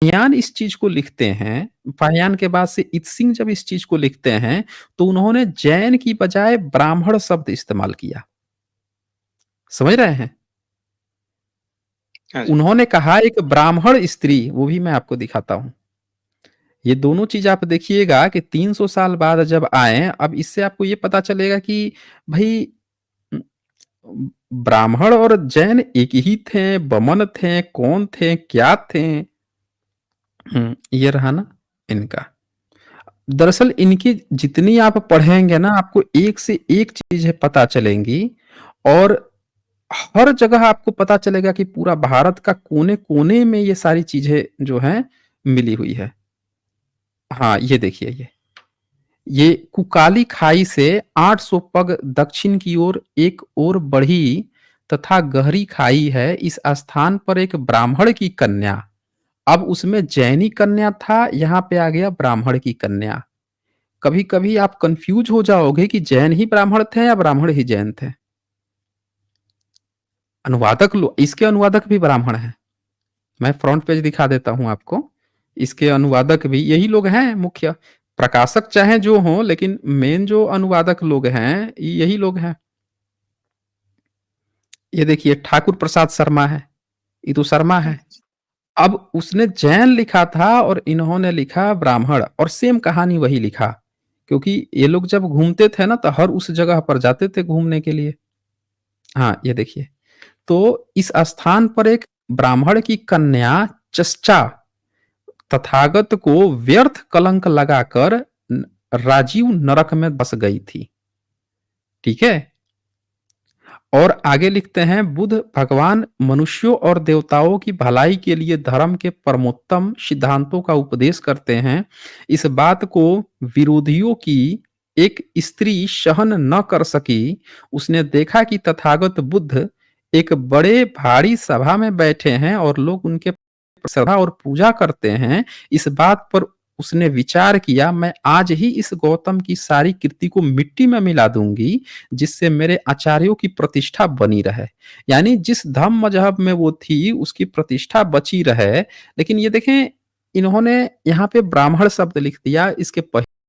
पाहियान इस चीज़ को लिखते हैं, पाहियान के बाद से इत्सिंग जब इस चीज़ को लिखते हैं, तो उन्होंने जैन की बजाय ब्राह्मण शब्द इस्तेमाल किया। समझ रहे हैं? हाँ जी। उन्होंने कहा एक ब्राह्मण स्त्री, वो भी मैं आपको दिखाता हूँ। ये दोनों चीज़ आप देखिएगा कि 300 साल बाद जब आएँ, अब इससे आपको ये पता चलेगा कि भई उम, ब्राह्मण और जैन एक ही थे, बमन थे, कौन थे, क्या थे? ये रहा ना इनका। दरअसल इनकी जितनी आप पढ़ेंगे ना, आपको एक से एक चीज़ें पता चलेंगी और हर जगह आपको पता चलेगा कि पूरा भारत का कोने-कोने में ये सारी चीज़ें जो हैं, मिली हुई है। हाँ, ये देखिए ये कुकाली खाई से 800 पग दक्षिण की ओर एक ओर बढ़ी तथा गहरी खाई है। इस स्थान पर एक ब्राह्मण की कन्या, अब उसमें जैनी कन्या था, यहाँ पे आ गया ब्राह्मण की कन्या। कभी-कभी आप कन्फ्यूज़ हो जाओगे कि जैन ही ब्राह्मण थे या ब्राह्मण ही जैन थे। अनुवादक लो इसके अनुवादक भी ब्राह्मण हैं। मैं फ्रंट पेज दिखा देता हूँ आपको। इसके अनुवादक भी यही लोग हैं मुख्य। प्रकाशक चाहे जो हों लेकिन मेन जो अनुवादक लोग हैं, यही लोग हैं। ये देखिए ठाकुर प्रसाद शर्मा है, ये तो शर्मा है। अब उसने जैन लिखा था और इन्होंने लिखा ब्राह्मण और सेम कहानी वही लिखा। क्योंकि ये लोग जब घूमते थे ना तो हर उस जगह पर जाते थे घूमने के लिए। हाँ, ये देखिए। तो इस स्थान पर एक ब्राह्मण की कन्या चष्चा तथागत को व्यर्थ कलंक लगाकर राजीव नरक में बस गई थी। ठीक है? और आगे लिखते हैं बुद्ध भगवान मनुष्यों और देवताओं की भलाई के लिए धर्म के परमोत्तम सिद्धांतों का उपदेश करते हैं। इस बात को विरोधियों की एक स्त्री सहन न कर सकी। उसने देखा कि तथागत बुद्ध एक बड़े भारी सभा में बैठे हैं और लोग उनके श्रद्धा और पूजा करते हैं। इस बात पर उसने विचार किया मैं आज ही इस गौतम की सारी कृति को मिट्टी में मिला दूंगी जिससे मेरे आचार्यों की प्रतिष्ठा बनी रहे। यानी जिस धर्म मजहब में वो थी उसकी प्रतिष्ठा बची रहे। लेकिन ये देखें इन्होंने यहाँ पे ब्राह्मण शब्द लिख दिया इसके